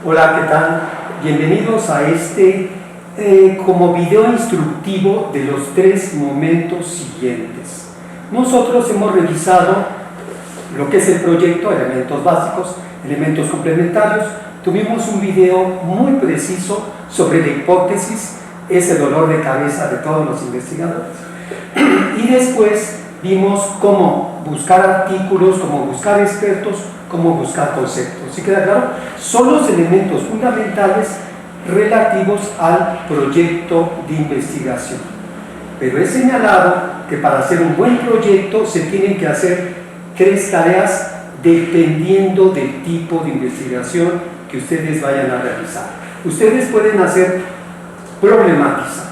Hola, ¿qué tal? Bienvenidos a este como video instructivo de los 3 momentos siguientes. Nosotros hemos revisado lo que es el proyecto, elementos básicos, elementos complementarios. Tuvimos un video muy preciso sobre la hipótesis, ese dolor de cabeza de todos los investigadores. Y después vimos cómo buscar artículos, cómo buscar expertos, cómo buscar conceptos. ¿Sí queda claro? Son los elementos fundamentales relativos al proyecto de investigación. Pero he señalado que para hacer un buen proyecto se tienen que hacer 3 tareas dependiendo del tipo de investigación que ustedes vayan a realizar. Ustedes pueden hacer problematizar,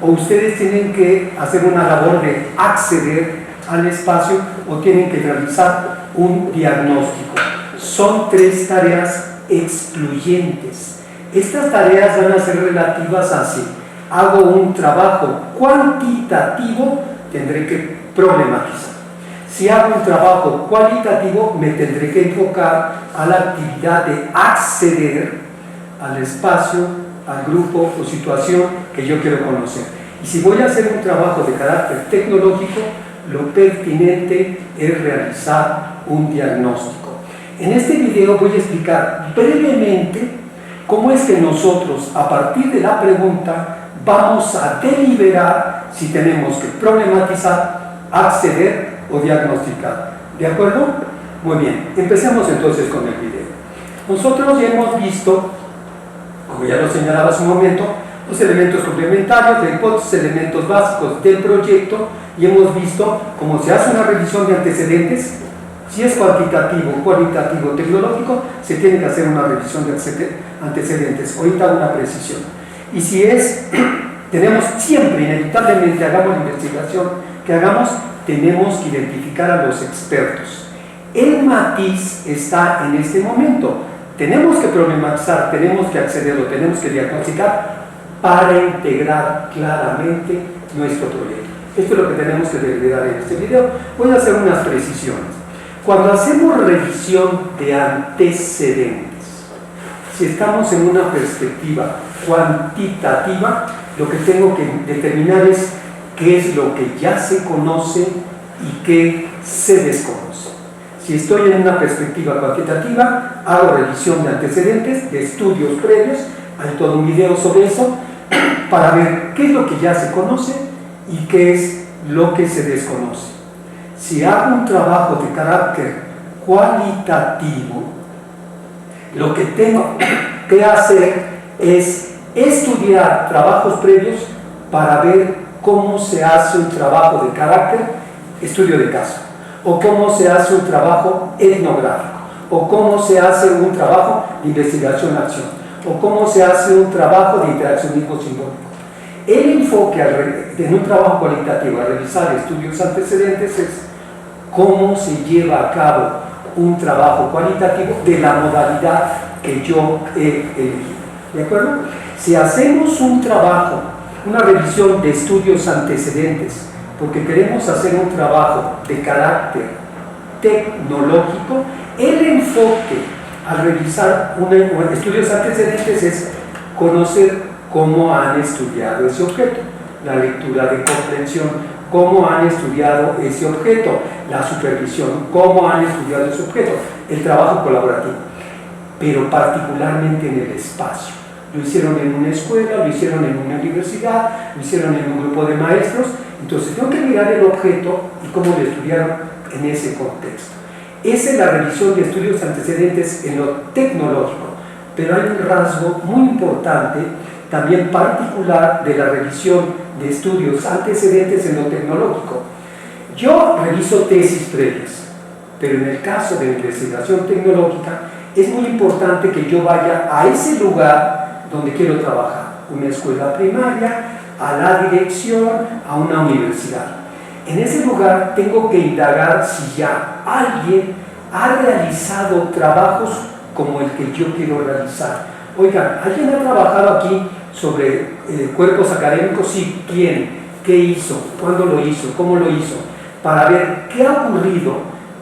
o ustedes tienen que hacer una labor de acceder al espacio, o tienen que realizar un diagnóstico. Son 3 tareas excluyentes. Estas tareas van a ser relativas a si hago un trabajo cuantitativo, tendré que problematizar. Si hago un trabajo cualitativo, me tendré que enfocar a la actividad de acceder al espacio, al grupo o situación que yo quiero conocer. Y si voy a hacer un trabajo de carácter tecnológico, lo pertinente es realizar un diagnóstico. En este video voy a explicar brevemente cómo es que nosotros, a partir de la pregunta, vamos a deliberar si tenemos que problematizar, acceder o diagnosticar. ¿De acuerdo? Muy bien, empecemos entonces con el video. Nosotros ya hemos visto, como ya lo señalaba hace un momento, los elementos complementarios, la hipótesis, elementos básicos del proyecto, y hemos visto cómo se hace una revisión de antecedentes. Si es cuantitativo, cualitativo, tecnológico, se tiene que hacer una revisión de antecedentes. Ahorita una precisión. Y si es, tenemos siempre, inevitablemente, hagamos la investigación que hagamos, tenemos que identificar a los expertos. El matiz está en este momento. Tenemos que problematizar, tenemos que acceder o tenemos que diagnosticar para integrar claramente nuestro proyecto. Esto es lo que tenemos que deliberar en este video. Voy a hacer unas precisiones. Cuando hacemos revisión de antecedentes, si estamos en una perspectiva cuantitativa, lo que tengo que determinar es qué es lo que ya se conoce y qué se desconoce. Si estoy en una perspectiva cuantitativa, hago revisión de antecedentes, de estudios previos, hay todo un video sobre eso, para ver qué es lo que ya se conoce y qué es lo que se desconoce. Si hago un trabajo de carácter cualitativo, lo que tengo que hacer es estudiar trabajos previos para ver cómo se hace un trabajo de carácter estudio de caso, o cómo se hace un trabajo etnográfico, o cómo se hace un trabajo de investigación-acción, o cómo se hace un trabajo de interaccionismo simbólico. El enfoque en un trabajo cualitativo a revisar estudios antecedentes es cómo se lleva a cabo un trabajo cualitativo de la modalidad que yo he elegido. ¿De acuerdo? Si hacemos un trabajo, una revisión de estudios antecedentes, porque queremos hacer un trabajo de carácter tecnológico, el enfoque al revisar estudios antecedentes es conocer cómo han estudiado ese objeto, la lectura de comprensión, cómo han estudiado ese objeto, la supervisión, cómo han estudiado ese objeto, el trabajo colaborativo, pero particularmente en el espacio. Lo hicieron en una escuela, lo hicieron en una universidad, lo hicieron en un grupo de maestros, entonces tengo que mirar el objeto y cómo lo estudiaron en ese contexto. Esa es la revisión de estudios antecedentes en lo tecnológico, pero hay un rasgo muy importante, también particular, de la revisión de estudios antecedentes en lo tecnológico. Yo reviso tesis previas, pero en el caso de investigación tecnológica es muy importante que yo vaya a ese lugar donde quiero trabajar, una escuela primaria, a la dirección, a una universidad. En ese lugar tengo que indagar si ya alguien ha realizado trabajos como el que yo quiero realizar. Oigan, ¿alguien ha trabajado aquí sobre cuerpos académicos? Sí, ¿quién? ¿Qué hizo? ¿Cuándo lo hizo? ¿Cómo lo hizo? Para ver qué ha ocurrido,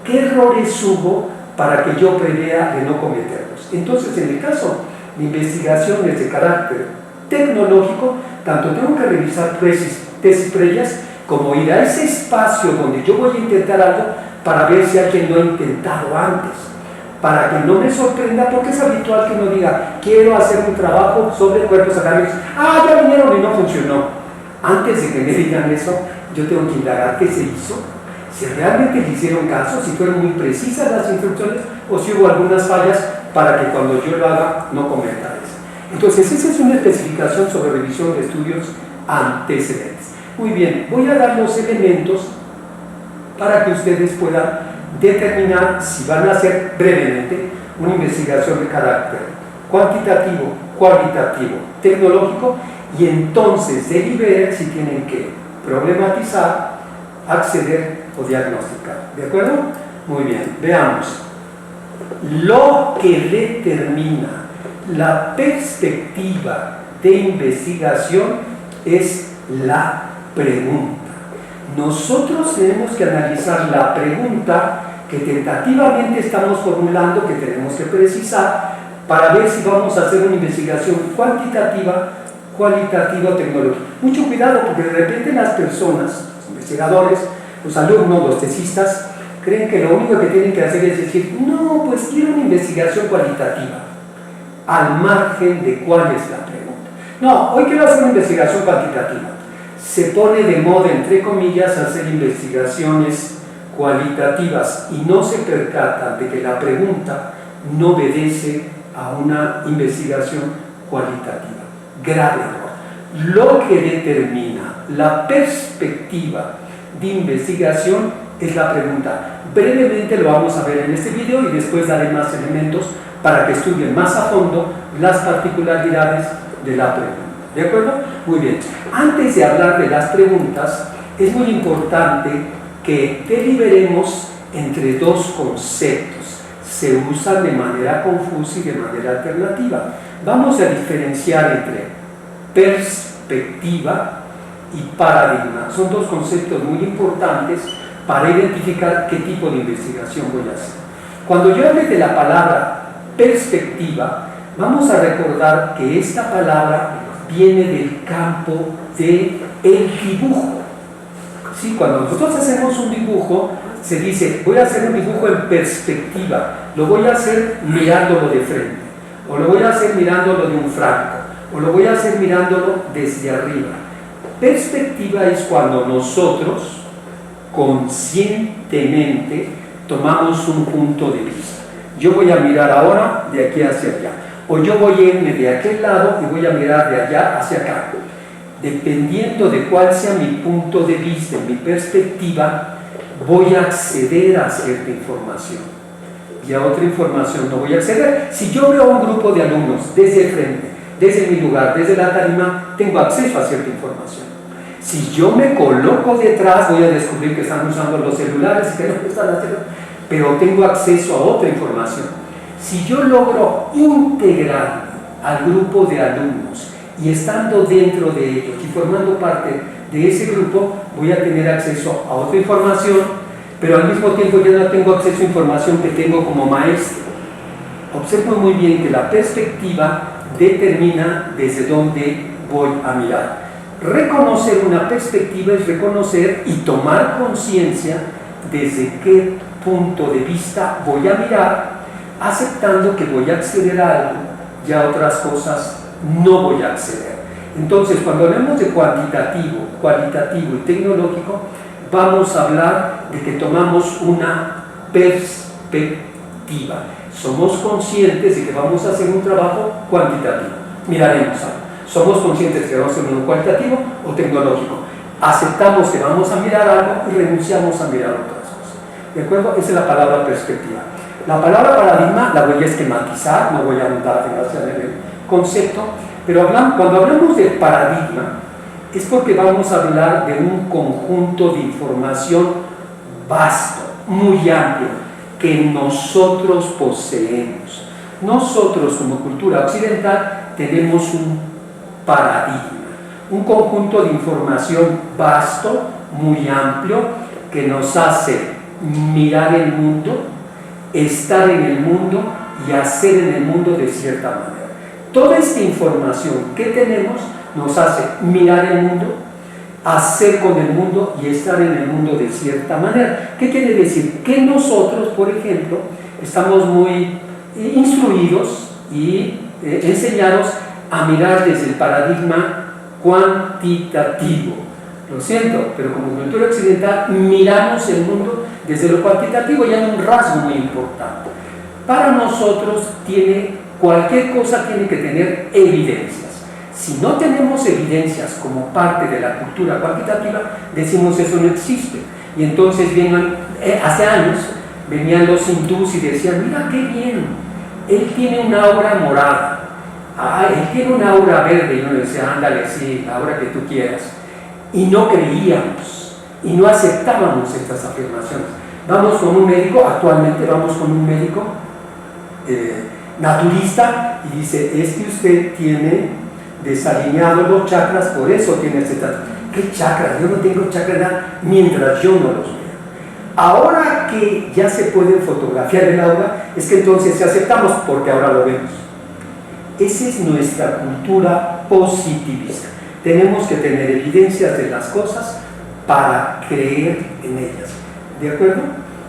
qué errores hubo para que yo prevea de no cometerlos. Entonces, en el caso de investigaciones de carácter tecnológico, tanto tengo que revisar tesis previas como ir a ese espacio donde yo voy a intentar algo para ver si alguien lo ha intentado antes, para que no me sorprenda, porque es habitual que uno diga, quiero hacer un trabajo sobre cuerpos académicos, ya vinieron y no funcionó. Antes de que me digan eso, yo tengo que indagar qué se hizo, si realmente le hicieron caso, si fueron muy precisas las instrucciones o si hubo algunas fallas para que cuando yo lo haga no cometa eso. Entonces, esa es una especificación sobre revisión de estudios antecedentes. Muy bien, voy a dar los elementos para que ustedes puedan determinar si van a hacer brevemente una investigación de carácter cuantitativo, cualitativo, tecnológico, y entonces deliberen si tienen que problematizar, acceder o diagnosticar. ¿De acuerdo? Muy bien, veamos. Lo que determina la perspectiva de investigación es la pregunta. Nosotros tenemos que analizar la pregunta que tentativamente estamos formulando, que tenemos que precisar para ver si vamos a hacer una investigación cuantitativa, cualitativa o tecnológica. Mucho cuidado, porque de repente las personas, los investigadores, los alumnos, los tesistas, creen que lo único que tienen que hacer es decir, no, pues quiero una investigación cualitativa, al margen de cuál es la pregunta. No, hoy quiero hacer una investigación cuantitativa. Se pone de moda, entre comillas, hacer investigaciones cualitativas y no se percatan de que la pregunta no obedece a una investigación cualitativa. Grave error. Lo que determina la perspectiva de investigación es la pregunta. Brevemente lo vamos a ver en este video y después daré más elementos para que estudien más a fondo las particularidades de la pregunta. ¿De acuerdo? Muy bien. Antes de hablar de las preguntas, es muy importante que deliberemos entre dos conceptos. Se usan de manera confusa y de manera alternativa. Vamos a diferenciar entre perspectiva y paradigma. Son dos conceptos muy importantes para identificar qué tipo de investigación voy a hacer. Cuando yo hable de la palabra perspectiva, vamos a recordar que esta palabra viene del campo del dibujo. ¿Sí? Cuando nosotros hacemos un dibujo, se dice, voy a hacer un dibujo en perspectiva, lo voy a hacer mirándolo de frente, o lo voy a hacer mirándolo de un franco, o lo voy a hacer mirándolo desde arriba. Perspectiva es cuando nosotros conscientemente tomamos un punto de vista. Yo voy a mirar ahora de aquí hacia allá, o yo voy a irme de aquel lado y voy a mirar de allá hacia acá. Dependiendo de cuál sea mi punto de vista, mi perspectiva, voy a acceder a cierta información y a otra información no voy a acceder. Si yo veo a un grupo de alumnos desde el frente, desde mi lugar, desde la tarima, tengo acceso a cierta información. Si yo me coloco detrás, voy a descubrir que están usando los celulares y que no están haciendo, pero tengo acceso a otra información. Si yo logro integrar al grupo de alumnos y estando dentro de ellos y formando parte de ese grupo, voy a tener acceso a otra información, pero al mismo tiempo ya no tengo acceso a información que tengo como maestro. Observo muy bien que la perspectiva determina desde dónde voy a mirar. Reconocer una perspectiva es reconocer y tomar conciencia desde qué punto de vista voy a mirar, aceptando que voy a acceder a algo y a otras cosas no voy a acceder. Entonces, cuando hablamos de cuantitativo, cualitativo y tecnológico, vamos a hablar de que tomamos una perspectiva. Somos conscientes de que vamos a hacer un trabajo cuantitativo. Miraremos algo. Somos conscientes de que vamos a hacer uno cualitativo o tecnológico. Aceptamos que vamos a mirar algo y renunciamos a mirar otras cosas. ¿De acuerdo? Esa es la palabra perspectiva. La palabra paradigma la voy a esquematizar, no voy a ahondar demasiado en el concepto, pero cuando hablamos de paradigma es porque vamos a hablar de un conjunto de información vasto, muy amplio, que nosotros poseemos. Nosotros como cultura occidental tenemos un paradigma, un conjunto de información vasto, muy amplio, que nos hace mirar el mundo, estar en el mundo y hacer en el mundo de cierta manera. Toda esta información que tenemos nos hace mirar el mundo, hacer con el mundo y estar en el mundo de cierta manera. ¿Qué quiere decir? Que nosotros, por ejemplo, estamos muy instruidos y enseñados a mirar desde el paradigma cuantitativo. Lo siento, pero como cultura occidental miramos el mundo desde lo cuantitativo y hay un rasgo muy importante. Para nosotros cualquier cosa tiene que tener evidencias. Si no tenemos evidencias como parte de la cultura cuantitativa, decimos eso no existe. Y entonces hace años venían los hindús y decían, mira qué bien, él tiene una aura morada, él tiene una aura verde, y uno decía, ándale, sí, la aura que tú quieras. Y no creíamos, y no aceptábamos estas afirmaciones. Vamos con un médico, actualmente vamos con un médico naturista, y dice, es que usted tiene desalineados los chakras, por eso tiene este trato. ¿Qué chakras? Yo no tengo chakras mientras yo no los vea. Ahora que ya se pueden fotografiar el aura, es que entonces aceptamos porque ahora lo vemos. Esa es nuestra cultura positivista. Tenemos que tener evidencias de las cosas para creer en ellas. ¿De acuerdo?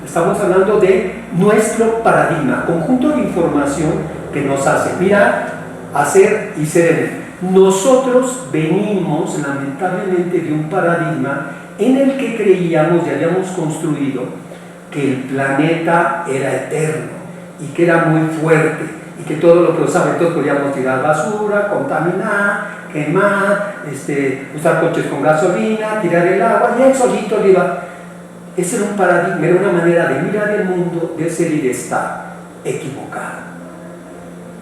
Estamos hablando de nuestro paradigma, conjunto de información que nos hace mirar, hacer y ser en él. Nosotros venimos lamentablemente de un paradigma en el que creíamos y habíamos construido que el planeta era eterno y que era muy fuerte y que todo lo procesaba, entonces podíamos tirar basura, contaminar, quemar, usar coches con gasolina, tirar el agua y él solito le iba. Ese era un paradigma, era una manera de mirar el mundo, de ser y de estar equivocado.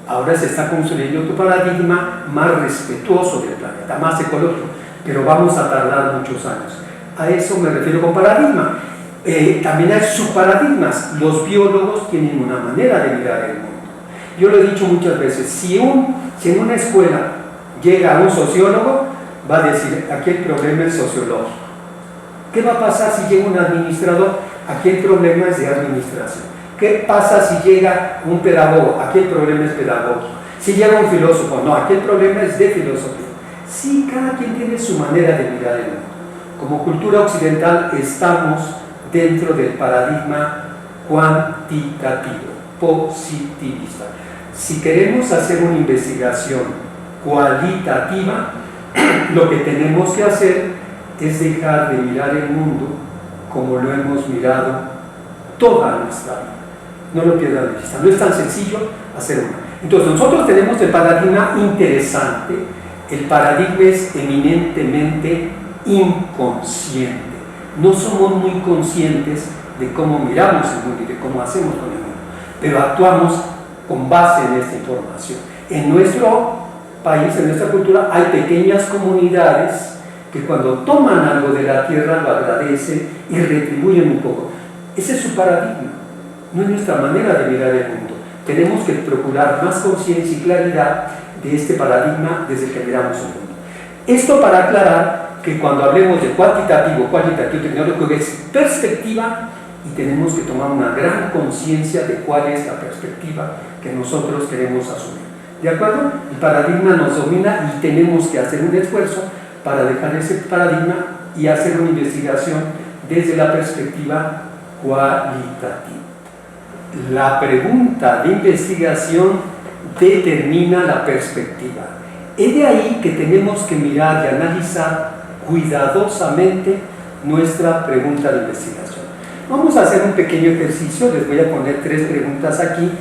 Ahora se está construyendo otro paradigma más respetuoso del planeta, más ecológico, pero vamos a tardar muchos años. A eso me refiero con paradigma. También hay subparadigmas. Los biólogos tienen una manera de mirar el mundo. Yo lo he dicho muchas veces, si en una escuela llega un sociólogo, va a decir, aquí el problema es sociológico. ¿Qué va a pasar si llega un administrador? Aquí el problema es de administración. ¿Qué pasa si llega un pedagogo? Aquí el problema es pedagógico. Si llega un filósofo, no, aquí el problema es de filosofía. Sí, cada quien tiene su manera de mirar el mundo. Como cultura occidental estamos dentro del paradigma cuantitativo, positivista. Si queremos hacer una investigación cualitativa, lo que tenemos que hacer es dejar de mirar el mundo como lo hemos mirado toda nuestra vida. No lo pierdan de vista, no es tan sencillo hacer una. Entonces nosotros tenemos el paradigma interesante, el paradigma es eminentemente inconsciente. No somos muy conscientes de cómo miramos el mundo y de cómo hacemos con el mundo, pero actuamos con base en esta información. En nuestro país, en nuestra cultura, hay pequeñas comunidades que cuando toman algo de la tierra lo agradecen y retribuyen un poco. Ese es su paradigma, no es nuestra manera de mirar el mundo. Tenemos que procurar más conciencia y claridad de este paradigma desde el que miramos el mundo. Esto para aclarar que cuando hablemos de cuantitativo, tecnológico, es perspectiva y tenemos que tomar una gran conciencia de cuál es la perspectiva que nosotros queremos asumir. ¿De acuerdo? El paradigma nos domina y tenemos que hacer un esfuerzo para dejar ese paradigma y hacer una investigación desde la perspectiva cualitativa. La pregunta de investigación determina la perspectiva. Es de ahí que tenemos que mirar y analizar cuidadosamente nuestra pregunta de investigación. Vamos a hacer un pequeño ejercicio, les voy a poner 3 preguntas aquí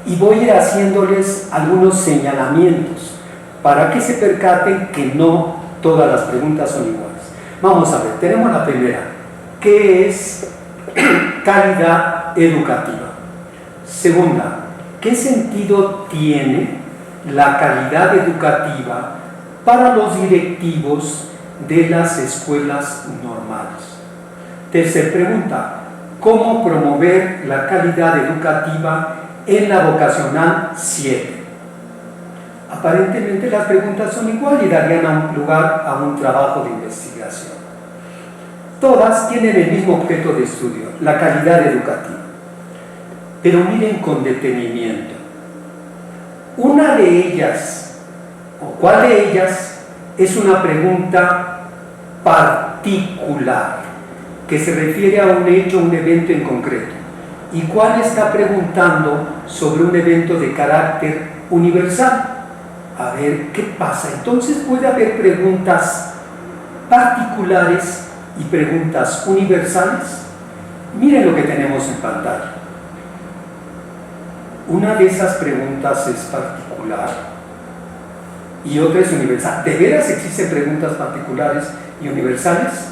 y voy a ir haciéndoles algunos señalamientos para que se percaten que no todas las preguntas son iguales. Vamos a ver, tenemos la primera. ¿Qué es calidad educativa? Segunda, ¿qué sentido tiene la calidad educativa para los directivos de las escuelas normales? Tercera pregunta, ¿cómo promover la calidad educativa en la vocacional 7? Aparentemente las preguntas son iguales y darían lugar a un trabajo de investigación. Todas tienen el mismo objeto de estudio, la calidad educativa. pero miren con detenimiento. Una de ellas, o cuál de ellas, es una pregunta particular, que se refiere a un hecho, un evento en concreto. ¿Y cuál está preguntando sobre un evento de carácter universal? A ver, ¿qué pasa? Entonces puede haber preguntas particulares y preguntas universales. Miren lo que tenemos en pantalla. Una de esas preguntas es particular y otra es universal. ¿De veras existen preguntas particulares y universales?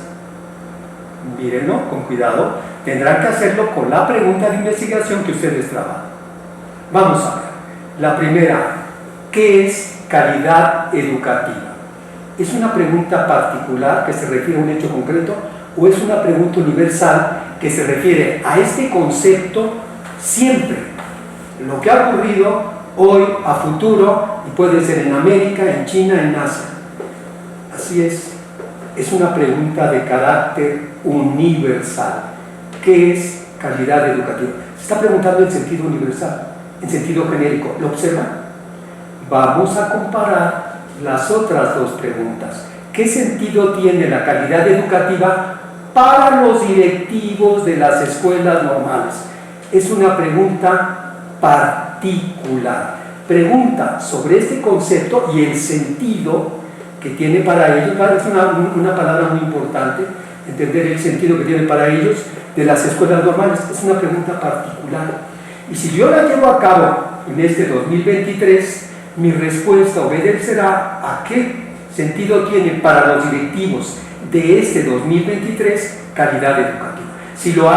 Mírenlo con cuidado. Tendrán que hacerlo con la pregunta de investigación que ustedes trabajan. Vamos a ver. La primera, ¿qué es calidad educativa? ¿Es una pregunta particular que se refiere a un hecho concreto o es una pregunta universal que se refiere a este concepto siempre? Lo que ha ocurrido hoy, a futuro, y puede ser en América, en China, en Asia. Así es una pregunta de carácter universal. ¿Qué es calidad educativa? Se está preguntando en sentido universal, en sentido genérico. ¿Lo observan? Vamos a comparar las otras dos preguntas. ¿Qué sentido tiene la calidad educativa para los directivos de las escuelas normales? Es una pregunta particular. Pregunta sobre este concepto y el sentido que tiene para ellos. Es una palabra muy importante, entender el sentido que tiene para ellos de las escuelas normales. Es una pregunta particular. Y si yo la llevo a cabo en este 2023, mi respuesta obedecerá a qué sentido tiene para los directivos de este 2023 calidad educativa. Si lo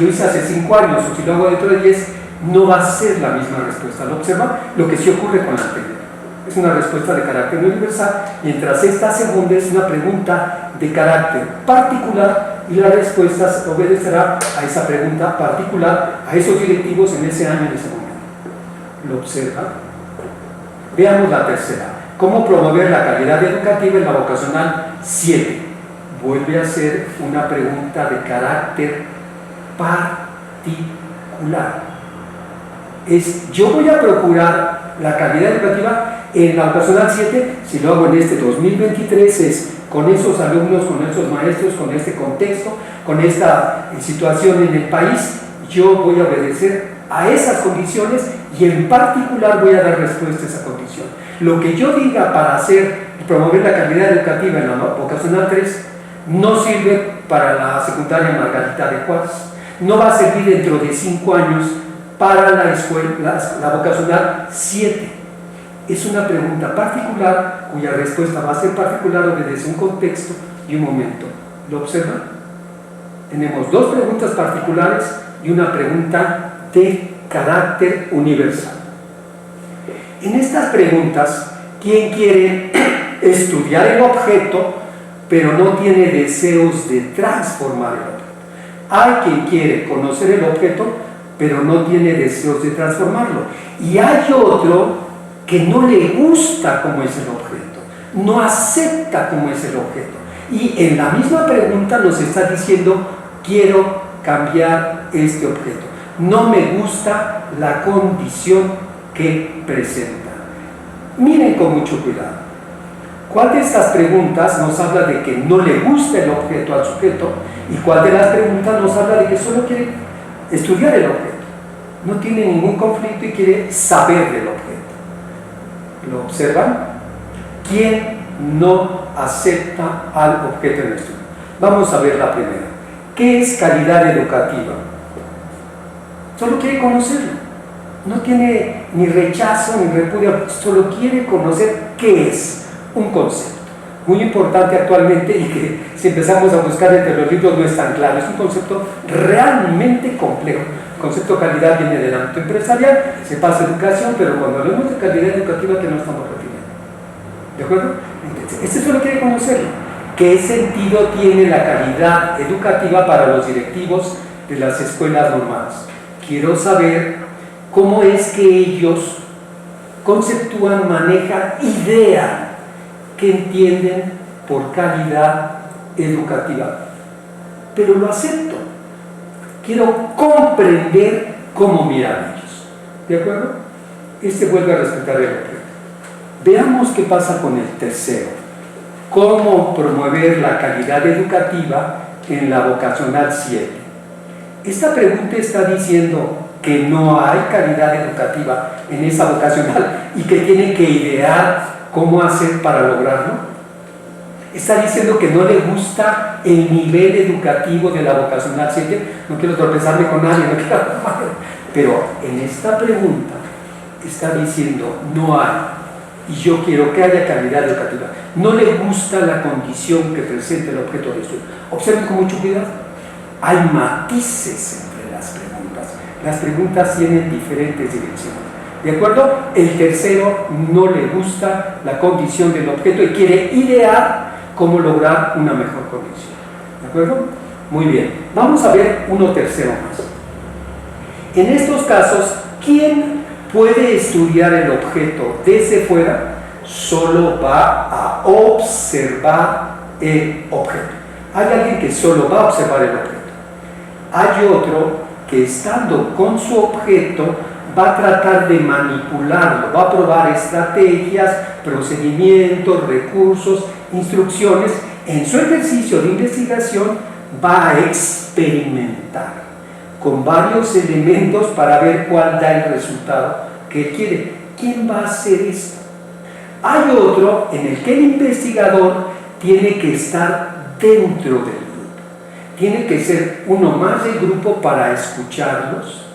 hice hace 5 años o si lo hago dentro de 10, no va a ser la misma respuesta. ¿Lo observan? Lo que sí ocurre con la anterior. Es una respuesta de carácter universal, mientras esta segunda es una pregunta de carácter particular y la respuesta obedecerá a esa pregunta particular, a esos directivos en ese año, en ese momento. ¿Lo observan? Veamos la tercera. ¿Cómo promover la calidad educativa en la vocacional 7? Vuelve a ser una pregunta de carácter particular. Yo voy a procurar la calidad educativa en la vocacional 7, si lo hago en este 2023, es con esos alumnos, con esos maestros, con este contexto, con esta situación en el país, yo voy a obedecer a esas condiciones y en particular voy a dar respuesta a esa condición. Lo que yo diga para promover la calidad educativa en la vocacional 3 no sirve para la secundaria Margarita de Juárez, no va a servir dentro de 5 años para la vocacional 7. Es una pregunta particular cuya respuesta va a ser particular, obedece un contexto y un momento. ¿Lo observan? Tenemos 2 preguntas particulares y una pregunta de carácter universal. En estas preguntas, ¿quién quiere estudiar el objeto pero no tiene deseos de transformar el objeto? Hay quien quiere conocer el objeto pero no tiene deseos de transformarlo. Y hay otro que no le gusta cómo es el objeto, no acepta cómo es el objeto. Y en la misma pregunta nos está diciendo, quiero cambiar este objeto. No me gusta la condición que presenta. Miren con mucho cuidado. ¿Cuál de estas preguntas nos habla de que no le gusta el objeto al sujeto? ¿Y cuál de las preguntas nos habla de que solo quiere estudiar el objeto? No tiene ningún conflicto y quiere saber del objeto. ¿Lo observan? ¿Quién no acepta al objeto en estudio? Vamos a ver la primera. ¿Qué es calidad educativa? Solo quiere conocerlo. No tiene ni rechazo ni repudio, solo quiere conocer qué es un concepto. Muy importante actualmente y que si empezamos a buscar entre los libros no es tan claro. Es un concepto realmente complejo. El concepto de calidad viene del ámbito empresarial, se pasa a educación, pero cuando hablamos de calidad educativa, ¿qué nos estamos refiriendo? ¿De acuerdo? Entonces, este solo quiere conocerlo. ¿Qué sentido tiene la calidad educativa para los directivos de las escuelas normales? Quiero saber cómo es que ellos conceptúan, manejan, idean que entienden por calidad educativa. Pero lo acepto. Quiero comprender cómo miran ellos. ¿De acuerdo? Este vuelve a respetar el objeto. Veamos qué pasa con el tercero. ¿Cómo promover la calidad educativa en la vocacional 7? Esta pregunta está diciendo que no hay calidad educativa en esa vocacional y que tiene que idear cómo hacer para lograrlo. Está diciendo que no le gusta el nivel educativo de la vocacional 7. No quiero tropezarme con nadie, no quiero, pero en esta pregunta está diciendo no hay, y yo quiero que haya calidad educativa. No le gusta la condición que presenta el objeto de estudio. Observen con mucho cuidado. Hay matices entre las preguntas. Las preguntas tienen diferentes direcciones. ¿De acuerdo? El tercero no le gusta la condición del objeto y quiere idear cómo lograr una mejor condición. ¿De acuerdo? Muy bien. Vamos a ver uno tercero más. En estos casos, ¿quién puede estudiar el objeto desde fuera? Solo va a observar el objeto. Hay alguien que solo va a observar el objeto. Hay otro que estando con su objeto va a tratar de manipularlo, va a probar estrategias, procedimientos, recursos, instrucciones. En su ejercicio de investigación va a experimentar con varios elementos para ver cuál da el resultado que él quiere. ¿Quién va a hacer esto? Hay otro en el que el investigador tiene que estar dentro del grupo. Tiene que ser uno más del grupo para escucharlos,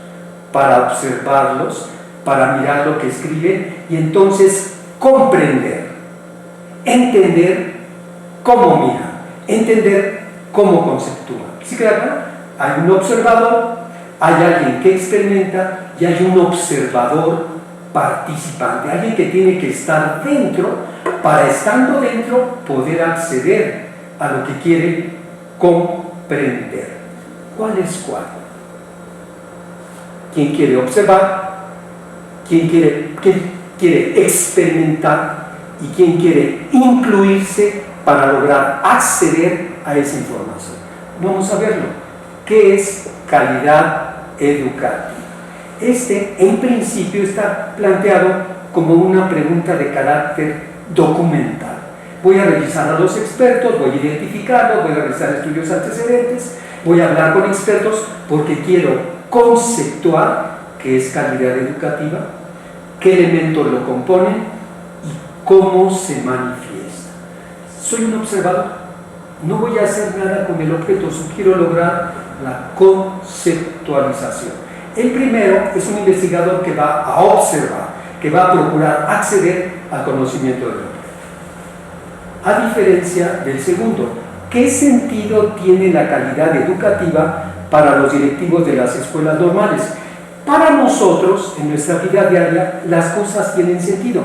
para observarlos, para mirar lo que escriben y entonces comprender, entender cómo miran, entender cómo conceptúan. ¿Sí queda claro? Hay un observador, hay alguien que experimenta y hay un observador participante, alguien que tiene que estar dentro para, estando dentro, poder acceder a lo que quiere comprender. ¿Cuál es cuál? ¿Quién quiere observar? ¿Quién quiere experimentar? ¿Y quién quiere incluirse para lograr acceder a esa información? Vamos a verlo. ¿Qué es calidad educativa? En principio, está planteado como una pregunta de carácter documental. Voy a revisar a los expertos, voy a identificarlos, voy a revisar estudios antecedentes, voy a hablar con expertos porque quiero conceptuar qué es calidad educativa, qué elementos lo componen y cómo se manifiesta. Soy un observador, no voy a hacer nada con el objeto, solo quiero lograr la conceptualización. El primero es un investigador que va a observar, que va a procurar acceder al conocimiento del objeto. A diferencia del segundo, ¿qué sentido tiene la calidad educativa para los directivos de las escuelas normales? Para nosotros, en nuestra vida diaria, las cosas tienen sentido.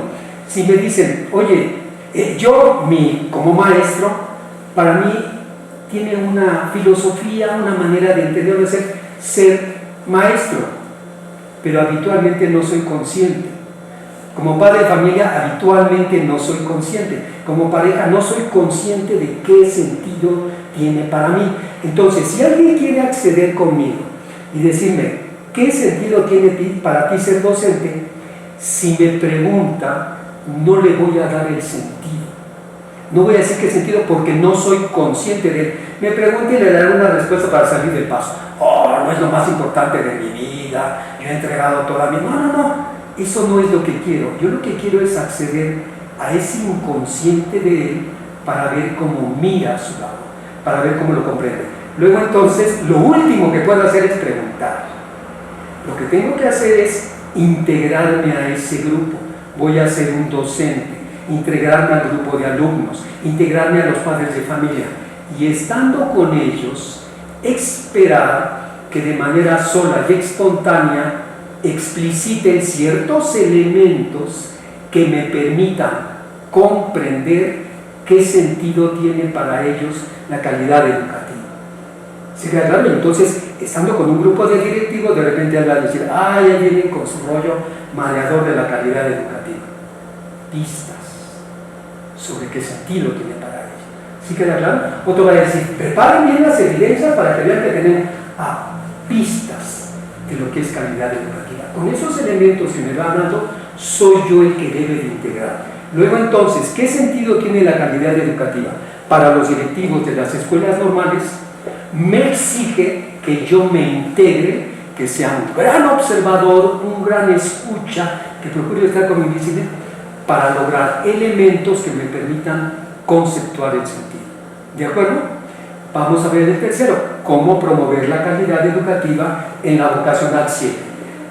Si me dicen, oye, como maestro, para mí tiene una filosofía, una manera de entender, de ser maestro, pero habitualmente no soy consciente. Como padre de familia, habitualmente no soy consciente. Como pareja, no soy consciente de qué sentido tiene para mí. Entonces, si alguien quiere acceder conmigo y decirme qué sentido tiene para ti ser docente, si me pregunta, no le voy a dar el sentido. No voy a decir qué sentido porque no soy consciente de él. Me pregunta y le daré una respuesta para salir del paso. No es lo más importante de mi vida, yo he entregado toda mi... No, eso no es lo que quiero. Yo lo que quiero es acceder a ese inconsciente de él para ver cómo mira a su lado, para ver cómo lo comprende. Luego entonces, lo último que puedo hacer es preguntar. Lo que tengo que hacer es integrarme a ese grupo. Voy a ser un docente, integrarme al grupo de alumnos, integrarme a los padres de familia y estando con ellos, esperar que de manera sola y espontánea expliciten ciertos elementos que me permitan comprender qué sentido tiene para ellos la calidad educativa. ¿Sí queda claro? Entonces, estando con un grupo de directivos, de repente van a decir, ya vienen con su rollo mareador de la calidad educativa. Pistas sobre qué sentido tiene para ellos. ¿Sí queda claro? Otro va a decir, preparen bien las evidencias para que vean que tenemos pistas, de lo que es calidad educativa. Con esos elementos que me va dando, soy yo el que debe de integrar. Luego entonces, ¿qué sentido tiene la calidad educativa? Para los directivos de las escuelas normales, me exige que yo me integre, que sea un gran observador, un gran escucha, que procure estar con mi visible para lograr elementos que me permitan conceptuar el sentido. ¿De acuerdo? Vamos a ver el tercero, cómo promover la calidad educativa en la vocacional 7.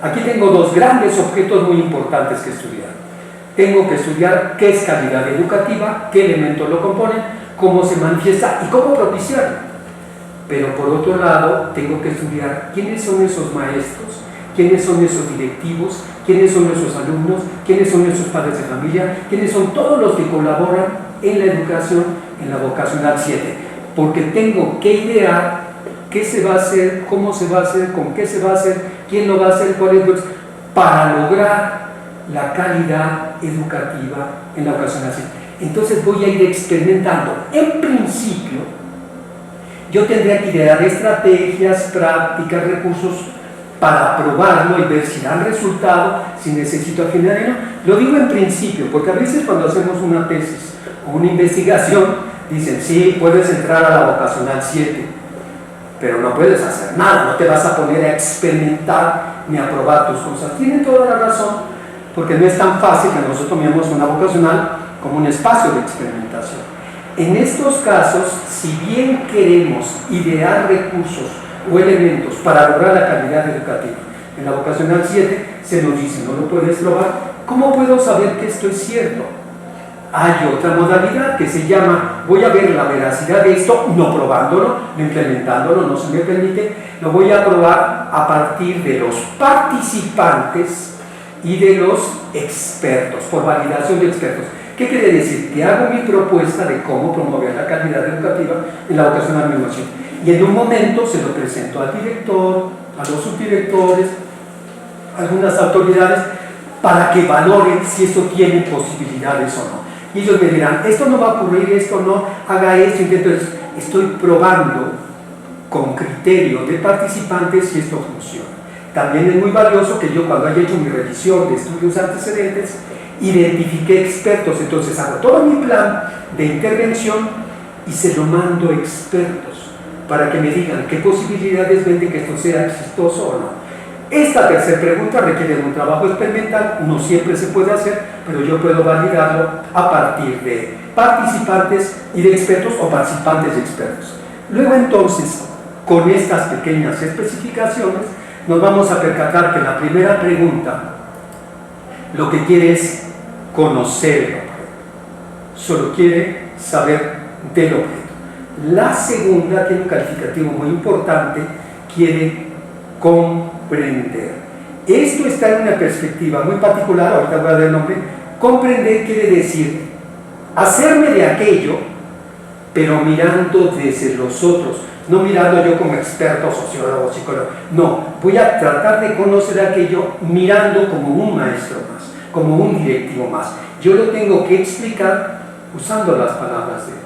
Aquí tengo dos grandes objetos muy importantes que estudiar. Tengo que estudiar qué es calidad educativa, qué elementos lo componen, cómo se manifiesta y cómo propiciarlo. Pero por otro lado, tengo que estudiar quiénes son esos maestros, quiénes son esos directivos, quiénes son esos alumnos, quiénes son esos padres de familia, quiénes son todos los que colaboran en la educación en la vocacional 7. Porque tengo que idear qué se va a hacer, cómo se va a hacer, con qué se va a hacer, quién lo va a hacer, cuál es, para lograr la calidad educativa en la vocacional 7. Entonces voy a ir experimentando. En principio, yo tendría que idear estrategias, prácticas, recursos para probarlo y ver si dan resultado, si necesito afinar. Lo digo en principio, porque a veces cuando hacemos una tesis o una investigación, dicen, sí, puedes entrar a la vocacional 7, pero no puedes hacer nada, no te vas a poner a experimentar ni a probar tus cosas. Tienen toda la razón, porque no es tan fácil que nosotros tomemos una vocacional como un espacio de experimentación. En estos casos, si bien queremos idear recursos o elementos para lograr la calidad educativa, en la vocacional 7 se nos dice, no lo puedes probar, ¿cómo puedo saber que esto es cierto? Hay otra modalidad que se llama, voy a ver la veracidad de esto, no probándolo, no implementándolo, no se me permite, lo voy a probar a partir de los participantes y de los expertos, por validación de expertos. ¿Qué quiere decir? Que hago mi propuesta de cómo promover la calidad educativa en la vocacional número 7. Y en un momento se lo presento al director, a los subdirectores, a algunas autoridades, para que valoren si eso tiene posibilidades o no. Y ellos me dirán, esto no va a ocurrir, esto no, haga esto, entonces estoy probando con criterio de participantes si esto funciona. También es muy valioso que yo, cuando haya hecho mi revisión de estudios antecedentes, identifique expertos, entonces hago todo mi plan de intervención y se lo mando a expertos para que me digan qué posibilidades ven de que esto sea exitoso o no. Esta tercera pregunta requiere de un trabajo experimental, no siempre se puede hacer, pero yo puedo validarlo a partir de participantes y de expertos o participantes y expertos. Luego entonces, con estas pequeñas especificaciones, nos vamos a percatar que la primera pregunta lo que quiere es conocer el objeto, solo quiere saber del objeto. La segunda tiene un calificativo muy importante, quiere comprender. Esto está en una perspectiva muy particular, ahorita voy a dar el nombre. Comprender quiere decir hacerme de aquello, pero mirando desde los otros, no mirando yo como experto, sociólogo, psicólogo. No, voy a tratar de conocer aquello mirando como un maestro más, como un directivo más. Yo lo tengo que explicar usando las palabras de él,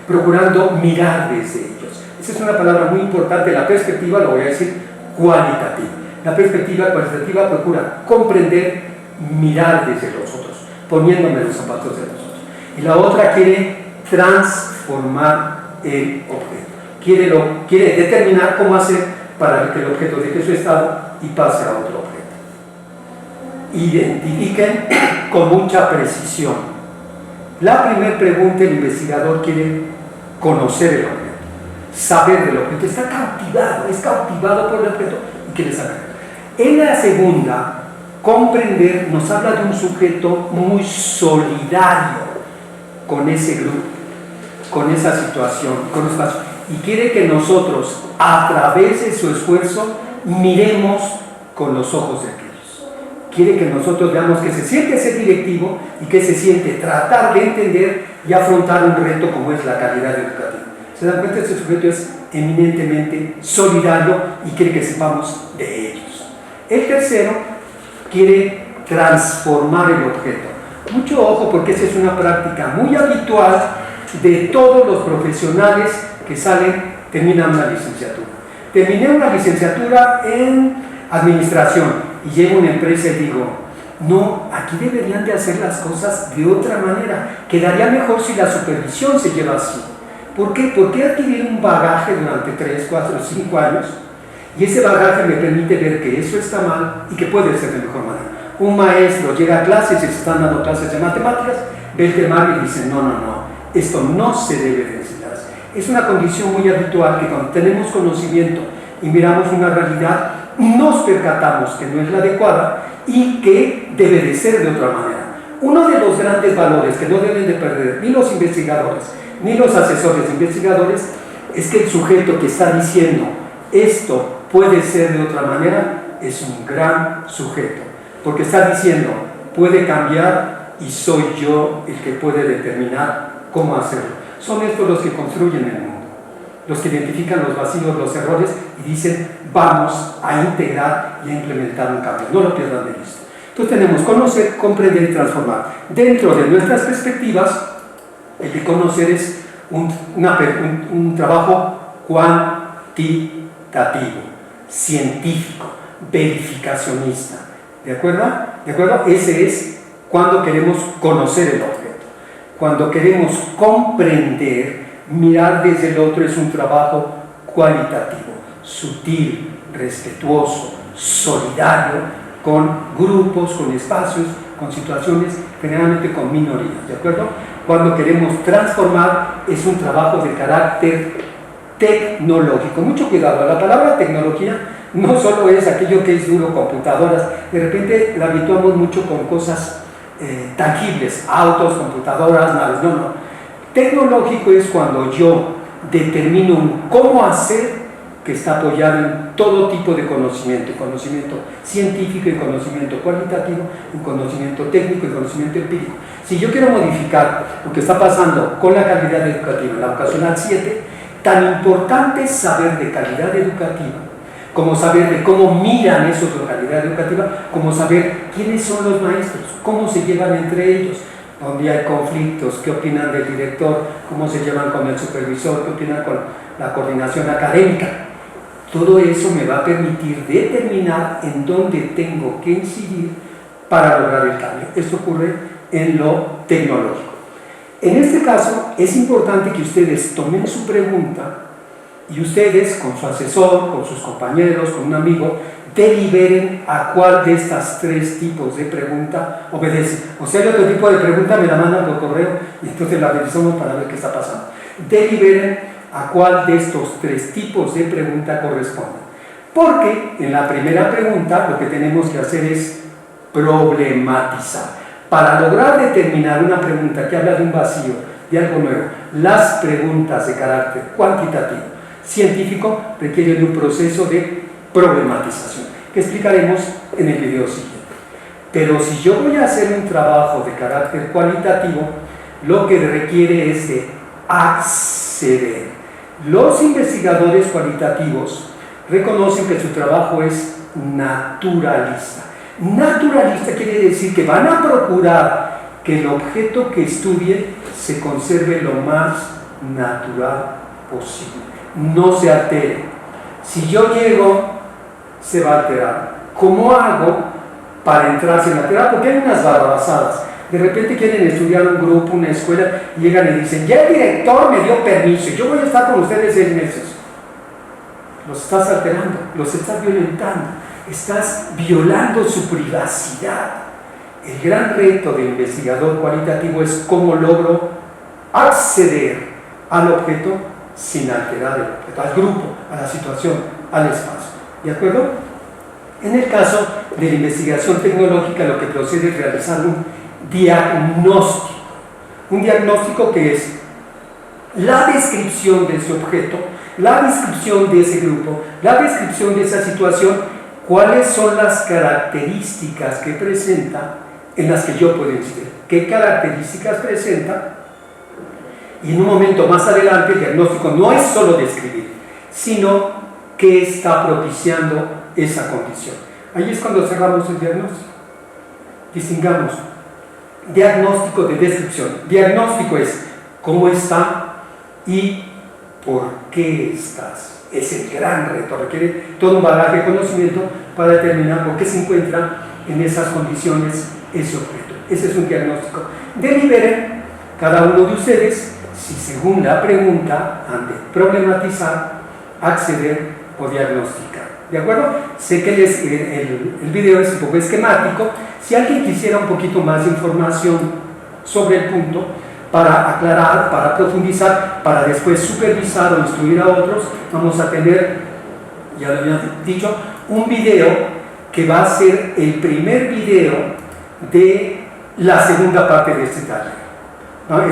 procurando mirar desde ellos. Esa es una palabra muy importante. La perspectiva, lo voy a decir, cualitativa. La perspectiva cualitativa procura comprender, mirar desde los otros, poniéndome los zapatos de los otros. Y la otra quiere transformar el objeto. Quiere determinar cómo hacer para que el objeto deje su estado y pase a otro objeto. Identifiquen con mucha precisión. La primera pregunta, el investigador quiere conocer el objeto, saber del objeto, está cautivado, es cautivado por el objeto y quiere saber. En la segunda, comprender, nos habla de un sujeto muy solidario con ese grupo, con esa situación, con espacio, y quiere que nosotros, a través de su esfuerzo, miremos con los ojos de aquellos. Quiere que nosotros veamos que se siente ese directivo y que se siente tratar de entender y afrontar un reto como es la calidad educativa. Se dan cuenta, este sujeto es eminentemente solidario y quiere que sepamos de ellos. El tercero quiere transformar el objeto. Mucho ojo, porque esa es una práctica muy habitual de todos los profesionales que salen, terminan una licenciatura. Terminé una licenciatura en administración y llego a una empresa y digo, no, aquí deberían de hacer las cosas de otra manera, quedaría mejor si la supervisión se lleva así. ¿Por qué? Porque he adquirido un bagaje durante 3, 4, 5 años y ese bagaje me permite ver que eso está mal y que puede ser de mejor manera. Un maestro llega a clases y se están dando clases de matemáticas, ve el tema y dice, no, esto no se debe de enseñar. Es una condición muy habitual que cuando tenemos conocimiento y miramos una realidad, nos percatamos que no es la adecuada y que debe de ser de otra manera. Uno de los grandes valores que no deben de perder ni los investigadores ni los asesores de investigadores es que el sujeto que está diciendo esto puede ser de otra manera es un gran sujeto, porque está diciendo puede cambiar y soy yo el que puede determinar cómo hacerlo. Son estos los que construyen el mundo, los que identifican los vacíos, los errores y dicen vamos a integrar y a implementar un cambio. No lo pierdan de vista. Entonces tenemos conocer, comprender y transformar. Dentro de nuestras perspectivas, el de conocer es un trabajo cuantitativo, científico, verificacionista. ¿De acuerdo? ¿De acuerdo? Ese es cuando queremos conocer el objeto. Cuando queremos comprender, mirar desde el otro es un trabajo cualitativo, sutil, respetuoso, solidario, con grupos, con espacios, con situaciones, generalmente con minorías, ¿de acuerdo? Cuando queremos transformar es un trabajo de carácter tecnológico. Mucho cuidado, la palabra tecnología no solo es aquello que es duro, computadoras, de repente la habituamos mucho con cosas tangibles, autos, computadoras, naves, no. Tecnológico es cuando yo determino un cómo hacer que está apoyado en todo tipo de conocimiento científico y conocimiento cualitativo, y conocimiento técnico y conocimiento empírico. Si yo quiero modificar lo que está pasando con la calidad educativa en la vocacional 7, tan importante es saber de calidad educativa, como saber de cómo miran esos de calidad educativa, como saber quiénes son los maestros, cómo se llevan entre ellos, donde hay conflictos, qué opinan del director, cómo se llevan con el supervisor, qué opinan con la coordinación académica. Todo eso me va a permitir determinar en dónde tengo que incidir para lograr el cambio. Esto ocurre en lo tecnológico. En este caso, es importante que ustedes tomen su pregunta y ustedes, con su asesor, con sus compañeros, con un amigo, deliberen a cuál de estas 3 tipos de pregunta obedece. O sea, hay otro tipo de pregunta, me la mandan por correo y entonces la revisamos para ver qué está pasando. Deliberen a cuál de estos 3 tipos de pregunta corresponde. Porque en la primera pregunta lo que tenemos que hacer es problematizar. Para lograr determinar una pregunta que habla de un vacío, de algo nuevo, las preguntas de carácter cuantitativo, científico, requieren un proceso de problematización, que explicaremos en el video siguiente. Pero si yo voy a hacer un trabajo de carácter cualitativo, lo que requiere es de acceder. Los investigadores cualitativos reconocen que su trabajo es naturalista. Naturalista quiere decir que van a procurar que el objeto que estudien se conserve lo más natural posible, no se altere. Si yo llego, se va a alterar. ¿Cómo hago para entrarse en la terapia? Porque hay unas barrabasadas. De repente quieren estudiar un grupo, una escuela, y llegan y dicen, ya el director me dio permiso, yo voy a estar con ustedes 6 meses. Los estás alterando, los estás violentando, estás violando su privacidad. El gran reto del investigador cualitativo es cómo logro acceder al objeto sin alterar el objeto, al grupo, a la situación, al espacio. ¿De acuerdo? En el caso de la investigación tecnológica, lo que procede es realizar un diagnóstico. Un diagnóstico que es la descripción de ese objeto, la descripción de ese grupo, la descripción de esa situación, cuáles son las características que presenta en las que yo puedo incidir, qué características presenta, y en un momento más adelante el diagnóstico no es solo describir, sino qué está propiciando esa condición. Ahí es cuando cerramos el diagnóstico. Distingamos diagnóstico de descripción. Diagnóstico es cómo está y por qué estás. es el gran reto, requiere todo un bagaje de conocimiento para determinar por qué se encuentra en esas condiciones ese objeto. Ese es un diagnóstico. Deliberen cada uno de ustedes si según la pregunta han de problematizar, acceder o diagnosticar. ¿De acuerdo? Sé que el video es un poco esquemático. Si alguien quisiera un poquito más de información sobre el punto, para aclarar, para profundizar, para después supervisar o instruir a otros, vamos a tener, ya lo había dicho, un video que va a ser el primer video de la segunda parte de este taller.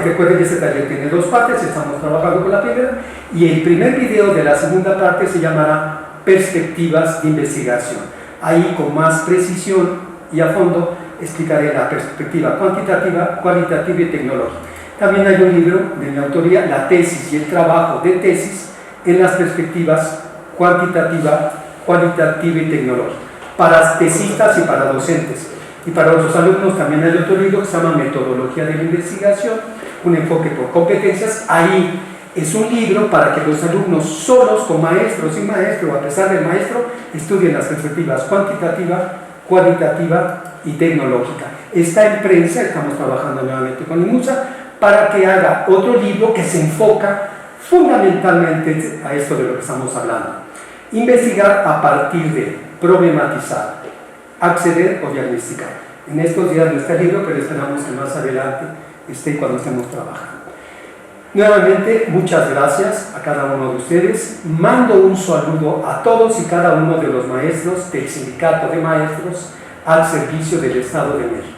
Recuerden que este taller tiene dos partes, estamos trabajando con la primera, y el primer video de la segunda parte se llamará Perspectivas de Investigación. Ahí, con más precisión y a fondo, explicaré la perspectiva cuantitativa, cualitativa y tecnológica. También hay un libro de mi autoría, La tesis y el trabajo de tesis en las perspectivas cuantitativa, cualitativa y tecnológica, para tesistas y para docentes. Y para otros alumnos también hay otro libro que se llama Metodología de la Investigación, un enfoque por competencias. Ahí es un libro para que los alumnos solos, con maestro o sin maestro, o a pesar del maestro, estudien las perspectivas cuantitativa, cualitativa y tecnológica. Está en prensa, estamos trabajando nuevamente con IMUSA, para que haga otro libro que se enfoca fundamentalmente a esto de lo que estamos hablando. Investigar a partir de, problematizar, acceder o diagnosticar. En estos días no está el libro, pero esperamos que más adelante esté cuando estemos trabajando. Nuevamente, muchas gracias a cada uno de ustedes. Mando un saludo a todos y cada uno de los maestros del Sindicato de Maestros al servicio del Estado de México.